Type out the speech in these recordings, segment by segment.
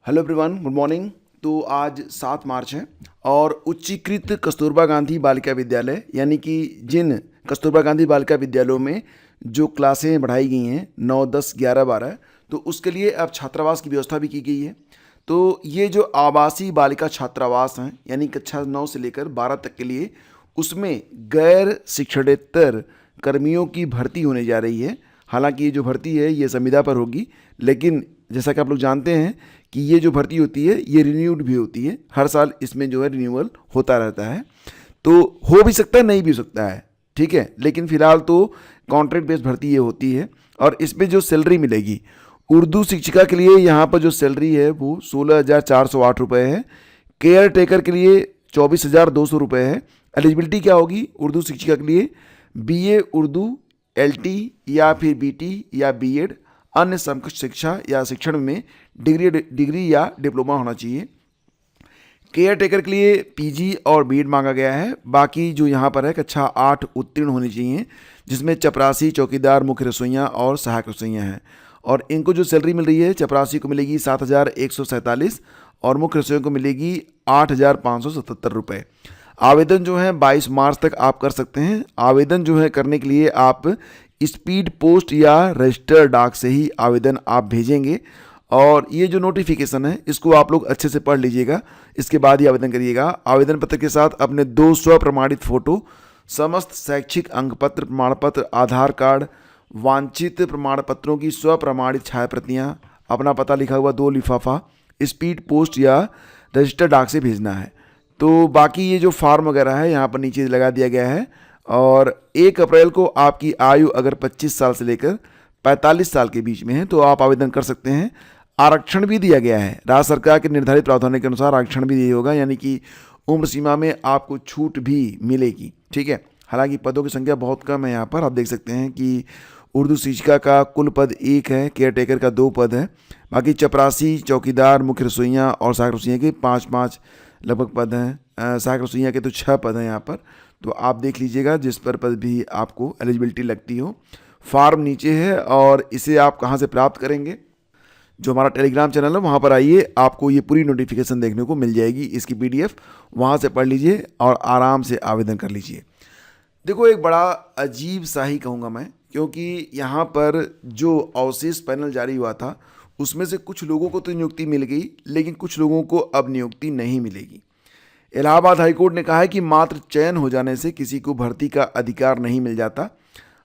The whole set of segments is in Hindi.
Hello everyone, good morning. तो आज 7 मार्च है और उच्चीकृत कस्तूरबा गांधी बालिका विद्यालय यानी कि जिन कस्तूरबा गांधी बालिका विद्यालयों में जो क्लासें बढ़ाई गई हैं 9, 10, 11, 12, तो उसके लिए अब छात्रावास की व्यवस्था भी की गई है। तो ये जो आवासीय बालिका छात्रावास हैं यानी कक्षा 9 से लेकर 12 तक के लिए, उसमें गैर शिक्षणेतर कर्मियों की भर्ती होने जा रही है। हालांकि ये जो भर्ती है ये संविदा पर होगी, लेकिन जैसा कि आप लोग जानते हैं कि ये जो भर्ती होती है ये रिन्यूड भी होती है। हर साल इसमें जो है रिन्यूअल होता रहता है। तो हो भी सकता है, नहीं भी हो सकता है, ठीक है। लेकिन फिलहाल तो कॉन्ट्रैक्ट बेस्ड भर्ती ये होती है और इसमें जो सैलरी मिलेगी, उर्दू शिक्षिका के लिए यहाँ पर जो सैलरी है वो 16,408 रुपये है। केयर टेकर के लिए 24,200 रुपये है। एलिजिबिलिटी क्या होगी उर्दू शिक्षिका के लिए? BA उर्दू, LT या फिर BT या B.Ed, अन्य समकक्ष शिक्षा या शिक्षण में डिग्री या डिप्लोमा होना चाहिए। केयर टेकर के लिए PG और B.Ed मांगा गया है। बाकी जो यहाँ पर है कक्षा 8 उत्तीर्ण होनी चाहिए, जिसमें चपरासी, चौकीदार, मुख्य रसोइयाँ और सहायक रसोइयाँ हैं। और इनको जो सैलरी मिल रही है, चपरासी को मिलेगी 7,147 और मुख्य रसोइयों को मिलेगी 8,577 रुपये। आवेदन जो है 22 मार्च तक आप कर सकते हैं। आवेदन जो है करने के लिए आप स्पीड पोस्ट या रजिस्टर डाक से ही आवेदन आप भेजेंगे। और ये जो नोटिफिकेशन है इसको आप लोग अच्छे से पढ़ लीजिएगा, इसके बाद ही आवेदन करिएगा। आवेदन पत्र के साथ अपने 2 स्वप्रमाणित फोटो, समस्त शैक्षिक अंक पत्र, प्रमाण पत्र, आधार कार्ड, वांछित प्रमाण पत्रों की स्वप्रमाणित छायाप्रतियाँ, अपना पता लिखा हुआ 2 लिफाफा स्पीड पोस्ट या रजिस्टर डाक से भेजना है। तो बाकी ये जो फॉर्म वगैरह है यहाँ पर नीचे लगा दिया गया है। और 1 अप्रैल को आपकी आयु अगर 25 साल से लेकर 45 साल के बीच में है तो आप आवेदन कर सकते हैं। आरक्षण भी दिया गया है, राज्य सरकार के निर्धारित प्रावधानों के अनुसार आरक्षण भी दिया होगा, यानी कि उम्र सीमा में आपको छूट भी मिलेगी, ठीक है। हालांकि पदों की संख्या बहुत कम है। यहाँ पर आप देख सकते हैं कि उर्दू शिक्षिका का कुल पद 1 है, केयर टेकर का 2 पद है, बाकी चपरासी, चौकीदार, मुख्य रसोइयाँ और सहायक रसोइयाँ के 5-5 लगभग पद हैं। सहायक रसोइयाँ के तो 6 पद हैं यहाँ पर। तो आप देख लीजिएगा जिस पर पद भी आपको एलिजिबिलिटी लगती हो। फॉर्म नीचे है और इसे आप कहाँ से प्राप्त करेंगे? जो हमारा टेलीग्राम चैनल है वहाँ पर आइए, आपको ये पूरी नोटिफिकेशन देखने को मिल जाएगी, इसकी PDF वहाँ से पढ़ लीजिए और आराम से आवेदन कर लीजिए। देखो, एक बड़ा अजीब सा ही कहूँगा मैं, क्योंकि यहाँ पर जो अवशेष पैनल जारी हुआ था उसमें से कुछ लोगों को तो नियुक्ति मिल गई, लेकिन कुछ लोगों को अब नियुक्ति नहीं मिलेगी। इलाहाबाद हाईकोर्ट ने कहा है कि मात्र चयन हो जाने से किसी को भर्ती का अधिकार नहीं मिल जाता।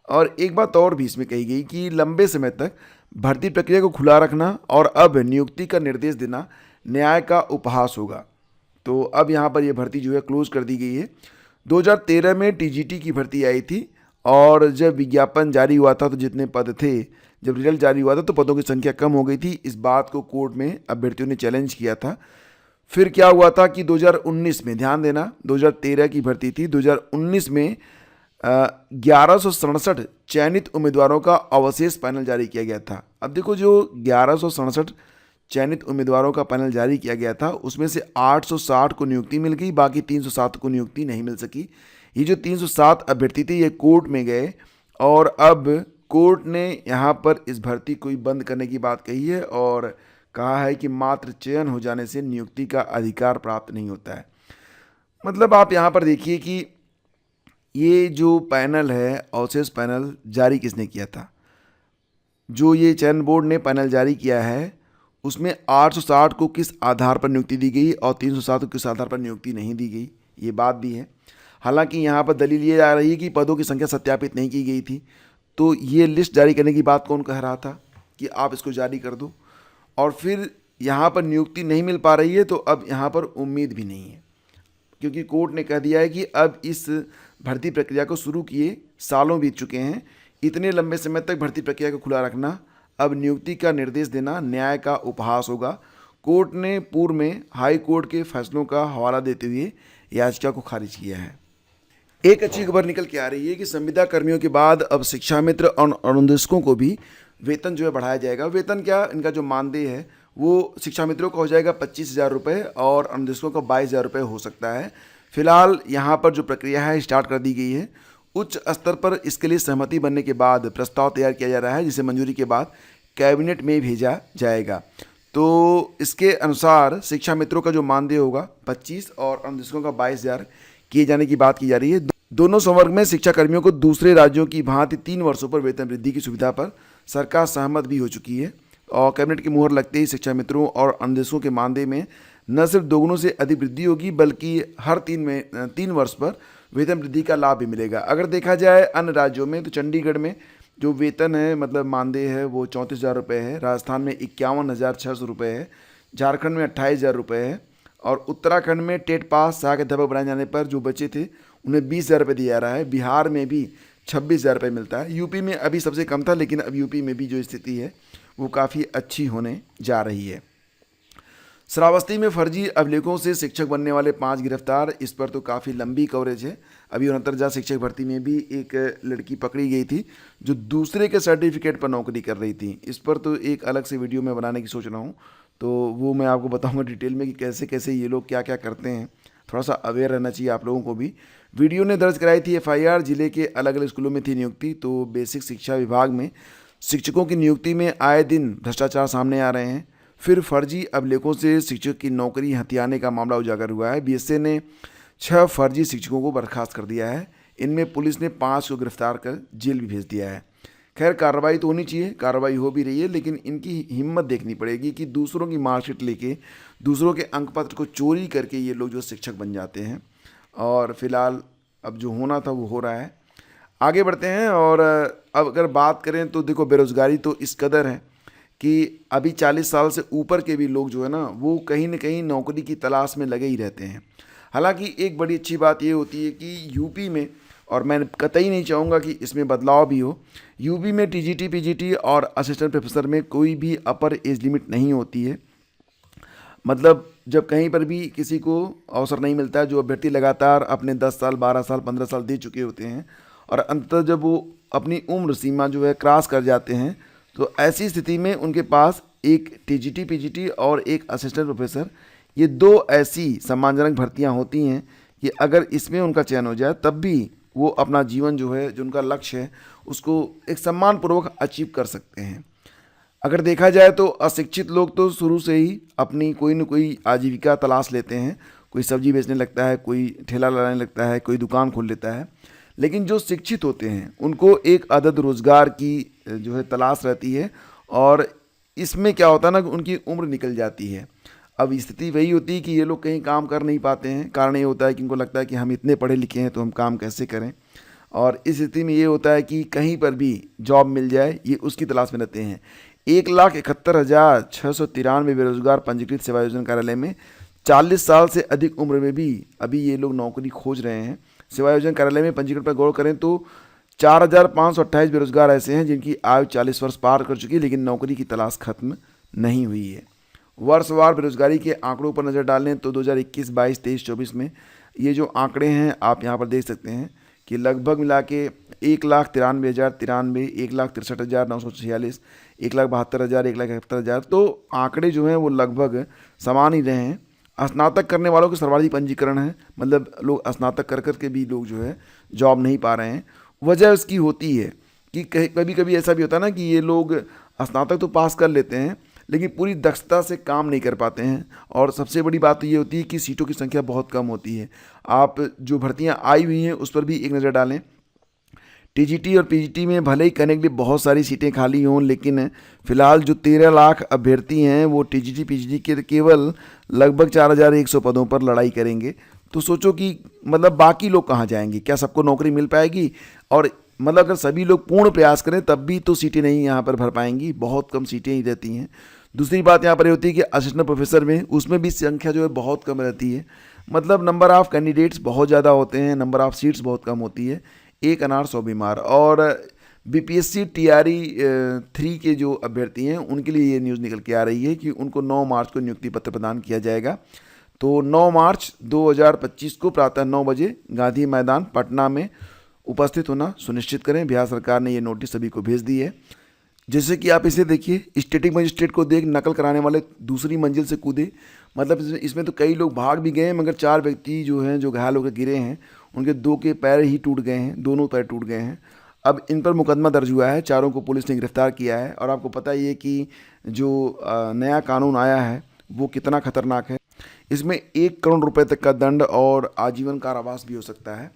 और एक बात और भी इसमें कही गई कि लंबे समय तक भर्ती प्रक्रिया को खुला रखना और अब नियुक्ति का निर्देश देना न्याय का उपहास होगा। तो अब यहाँ पर यह भर्ती जो है क्लोज कर दी गई है। 2013 में TGT की भर्ती आई थी और जब विज्ञापन जारी हुआ था तो जितने पद थे, जब रिजल्ट जारी हुआ था तो पदों की संख्या कम हो गई थी। इस बात को कोर्ट में अभ्यर्थियों ने चैलेंज किया था। फिर क्या हुआ था कि 2019 में, ध्यान देना, 2013 की भर्ती थी, 2019 में 1167 चयनित उम्मीदवारों का अवशेष पैनल जारी किया गया था। अब देखो, जो 1167 चयनित उम्मीदवारों का पैनल जारी किया गया था उसमें से 860 को नियुक्ति मिल गई, बाकी 307 को नियुक्ति नहीं मिल सकी। ये जो 307 अभ्यर्थी थे ये कोर्ट में गए और अब कोर्ट ने यहाँ पर इस भर्ती को बंद करने की बात कही है और कहा है कि मात्र चयन हो जाने से नियुक्ति का अधिकार प्राप्त नहीं होता है। मतलब आप यहाँ पर देखिए कि ये जो पैनल है, अवशेष पैनल, जारी किसने किया था? जो ये चयन बोर्ड ने पैनल जारी किया है उसमें 860 को किस आधार पर नियुक्ति दी गई और 307 को किस आधार पर नियुक्ति नहीं दी गई, ये बात भी है। हालांकि यहाँ पर दलील ये आ रही है कि पदों की संख्या सत्यापित नहीं की गई थी। तो ये लिस्ट जारी करने की बात कौन कह रहा था कि आप इसको जारी कर दो? और फिर यहाँ पर नियुक्ति नहीं मिल पा रही है तो अब यहाँ पर उम्मीद भी नहीं है, क्योंकि कोर्ट ने कह दिया है कि अब इस भर्ती प्रक्रिया को शुरू किए सालों बीत चुके हैं। इतने लंबे समय तक भर्ती प्रक्रिया को खुला रखना, अब नियुक्ति का निर्देश देना न्याय का उपहास होगा। कोर्ट ने पूर्व में हाई कोर्ट के फैसलों का हवाला देते हुए याचिका को खारिज किया है। एक अच्छी खबर निकल के आ रही है कि संविदा कर्मियों के बाद अब शिक्षा मित्र और अनुदेशकों को भी वेतन जो है बढ़ाया जाएगा। वेतन क्या, इनका जो मानदेय है वो शिक्षा मित्रों का हो जाएगा 25,000 रुपये और अनुदेशकों का 22,000 रुपये हो सकता है। फिलहाल यहाँ पर जो प्रक्रिया है स्टार्ट कर दी गई है। उच्च स्तर पर इसके लिए सहमति बनने के बाद प्रस्ताव तैयार किया जा रहा है, जिसे मंजूरी के बाद कैबिनेट में भेजा जाएगा। तो इसके अनुसार शिक्षा मित्रों का जो मानदेय होगा 25 और अनुदेशकों का 22,000 किए जाने की बात की जा रही है। दोनों संवर्ग में शिक्षा कर्मियों को दूसरे राज्यों की भांति 3 वर्षों पर वेतन वृद्धि की सुविधा पर सरकार सहमत भी हो चुकी है और कैबिनेट की मुहर लगते ही शिक्षा मित्रों और अनुदेशकों के मानदेय में न सिर्फ दोगुनों से अधिक वृद्धि होगी बल्कि हर 3 वर्ष पर वेतन वृद्धि का लाभ भी मिलेगा। अगर देखा जाए अन्य राज्यों में तो चंडीगढ़ में जो वेतन है मतलब मानदेय है वो 34,000 रुपये है, राजस्थान में 51,600 रुपये है, झारखंड में 28,000 रुपये है और उत्तराखंड में टेट पास सहायक अध्यापक बनाए जाने पर जो बचे थे उन्हें 20,000 रुपये दिया जा रहा है। बिहार में भी 26,000 रुपये मिलता है। यूपी में अभी सबसे कम था लेकिन अब यूपी में भी जो स्थिति है वो काफ़ी अच्छी होने जा रही है। श्रावस्ती में फर्जी अभिलेखों से शिक्षक बनने वाले 5 गिरफ्तार। इस पर तो काफ़ी लंबी कवरेज है। अभी 69 शिक्षक भर्ती में भी एक लड़की पकड़ी गई थी जो दूसरे के सर्टिफिकेट पर नौकरी कर रही थी। इस पर तो एक अलग से वीडियो मैं बनाने की सोच रहा हूँ, तो वो मैं आपको बताऊँगा डिटेल में कि कैसे कैसे ये लोग क्या क्या करते हैं। थोड़ा सा अवेयर रहना चाहिए आप लोगों को भी। वीडियो ने दर्ज कराई थी FIR। जिले के अलग अलग स्कूलों में थी नियुक्ति। तो बेसिक शिक्षा विभाग में शिक्षकों की नियुक्ति में आए दिन भ्रष्टाचार सामने आ रहे हैं। फिर फर्जी अभिलेखों से शिक्षक की नौकरी हथियाने का मामला उजागर हुआ है। BSA ने 6 फर्जी शिक्षकों को बर्खास्त कर दिया है। इनमें पुलिस ने 5 को गिरफ्तार कर जेल भी भेज दिया है। खैर कार्रवाई तो होनी चाहिए, कार्रवाई हो भी रही है, लेकिन इनकी हिम्मत देखनी पड़ेगी कि दूसरों की मार्कशीट लेके दूसरों के अंक पत्र को चोरी करके ये लोग जो शिक्षक बन जाते हैं। और फिलहाल अब जो होना था वो हो रहा है। आगे बढ़ते हैं और अब अगर बात करें तो देखो बेरोज़गारी तो इस कदर है कि अभी 40 साल से ऊपर के भी लोग जो है ना वो कहीं ना कहीं नौकरी की तलाश में लगे ही रहते हैं। हालांकि एक बड़ी अच्छी बात ये होती है कि यूपी में, और मैं कतई नहीं चाहूँगा कि इसमें बदलाव भी हो, यूपी में TGT PGT और असिस्टेंट प्रोफेसर में कोई भी अपर एज लिमिट नहीं होती है। मतलब जब कहीं पर भी किसी को अवसर नहीं मिलता है, जो अभ्यर्थी लगातार अपने 10 साल 12 साल 15 साल दे चुके होते हैं और अंततः जब वो अपनी उम्र सीमा जो है क्रॉस कर जाते हैं तो ऐसी स्थिति में उनके पास एक TGT PGT और एक असिस्टेंट प्रोफेसर, ये 2 ऐसी सम्मानजनक भर्तियां होती हैं कि अगर इसमें उनका चयन हो जाए तब भी वो अपना जीवन जो है, जो उनका लक्ष्य है, उसको एक सम्मानपूर्वक अचीव कर सकते हैं। अगर देखा जाए तो अशिक्षित लोग तो शुरू से ही अपनी कोई न कोई आजीविका तलाश लेते हैं। कोई सब्जी बेचने लगता है, कोई ठेला लगाने लगता है, कोई दुकान खोल लेता है। लेकिन जो शिक्षित होते हैं उनको एक आदत रोज़गार की जो है तलाश रहती है और इसमें क्या होता है ना कि उनकी उम्र निकल जाती है। अब स्थिति वही होती है कि ये लोग कहीं काम कर नहीं पाते हैं। कारण ये होता है कि इनको लगता है कि हम इतने पढ़े लिखे हैं तो हम काम कैसे करें, और इस स्थिति में ये होता है कि कहीं पर भी जॉब मिल जाए ये उसकी तलाश में रहते हैं। 1,71,693 बेरोजगार पंजीकृत सेवा योजना कार्यालय में 40 साल से अधिक उम्र में भी अभी ये लोग नौकरी खोज रहे हैं। सेवा योजना कार्यालय में पंजीकरण पर गौर करें तो 4,528 बेरोजगार ऐसे हैं जिनकी आयु 40 वर्ष पार कर चुकी है लेकिन नौकरी की तलाश खत्म नहीं हुई है। वर्षवार बेरोजगारी के आंकड़ों पर नज़र डालें तो 2021, 22, 23, 24 में ये जो आंकड़े हैं आप यहाँ पर देख सकते हैं कि लगभग मिला के 1,93,093, 1,63,946, 1,72,000, 1,71,000, तो आंकड़े जो हैं वो लगभग समान ही रहे हैं। स्नातक करने वालों के सर्वाधिक पंजीकरण है, मतलब लोग स्नातक कर कर के भी लोग जो है जॉब नहीं पा रहे हैं। वजह उसकी होती है कि कभी कभी ऐसा भी होता है ना कि ये लोग स्नातक तो पास कर लेते हैं लेकिन पूरी दक्षता से काम नहीं कर पाते हैं। और सबसे बड़ी बात तो ये होती है कि सीटों की संख्या बहुत कम होती है। आप जो भर्तियां आई हुई हैं उस पर भी एक नज़र डालें। TGT और PGT में भले ही करने के लिए बहुत सारी सीटें खाली हों लेकिन फिलहाल जो 13 लाख अभ्यर्थी हैं वो TGT PGT के केवल लगभग 4,100 पदों पर लड़ाई करेंगे। तो सोचो कि मतलब बाकी लोग कहाँ जाएंगे, क्या सबको नौकरी मिल पाएगी? और मतलब अगर सभी लोग पूर्ण प्रयास करें तब भी तो सीटें नहीं यहाँ पर भर पाएंगी, बहुत कम सीटें ही रहती हैं। दूसरी बात यहाँ पर ये होती है कि असिस्टेंट प्रोफेसर में उसमें भी संख्या जो है बहुत कम रहती है। मतलब नंबर ऑफ़ कैंडिडेट्स बहुत ज़्यादा होते हैं, नंबर ऑफ़ सीट्स बहुत कम होती है। एक अनार 100 बीमार। और BPSC TRE 3 के जो अभ्यर्थी हैं उनके लिए ये न्यूज़ निकल के आ रही है कि उनको 9 मार्च को नियुक्ति पत्र प्रदान किया जाएगा। तो 9 मार्च 2025 को प्रातः 9 बजे गांधी मैदान पटना में उपस्थित होना सुनिश्चित करें। बिहार सरकार ने ये नोटिस सभी को भेज दी है। जैसे कि आप इसे देखिए, स्टैटिक मजिस्ट्रेट को देख नकल कराने वाले दूसरी मंजिल से कूदे। मतलब इसमें तो कई लोग भाग भी गए हैं मगर 4 व्यक्ति जो हैं जो घायल होकर गिरे हैं उनके 2 के पैर ही टूट गए हैं, दोनों पैर टूट गए हैं। अब इन पर मुकदमा दर्ज हुआ है, चारों को पुलिस ने गिरफ्तार किया है। और आपको पता ही है कि जो नया कानून आया है वो कितना खतरनाक है। इसमें 1 करोड़ रुपए तक का दंड और आजीवन कारावास भी हो सकता है।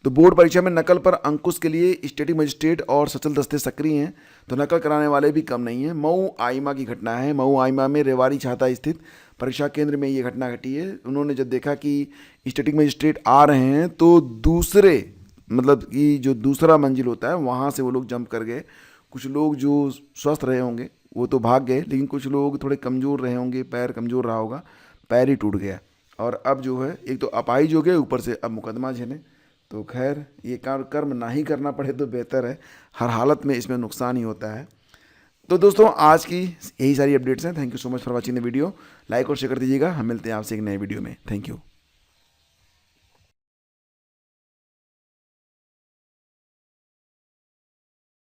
तो बोर्ड परीक्षा में नकल पर अंकुश के लिए स्टेटिक मजिस्ट्रेट और सचल दस्ते सक्रिय हैं, तो नकल कराने वाले भी कम नहीं हैं। मऊ आइमा की घटना है। मऊ आइमा में रेवाड़ी छाता स्थित परीक्षा केंद्र में ये घटना घटी है। उन्होंने जब देखा कि स्टेटिक मजिस्ट्रेट आ रहे हैं तो दूसरे मतलब कि जो दूसरा मंजिल होता है वहाँ से वो लोग जंप कर गए। कुछ लोग जो स्वस्थ रहे होंगे वो तो भाग गए, लेकिन कुछ लोग थोड़े कमज़ोर रहे होंगे, पैर कमज़ोर रहा होगा, पैर ही टूट गया। और अब जो है एक तो अपाहिज हो गए, ऊपर से अब मुकदमा झेलें। तो खैर ये कर्म ना ही करना पड़े तो बेहतर है, हर हालत में इसमें नुकसान ही होता है। तो दोस्तों आज की यही सारी अपडेट्स हैं। Thank you so much for watching the video. Like और शेयर कर दीजिएगा। हम मिलते हैं आपसे एक नए वीडियो में। Thank you.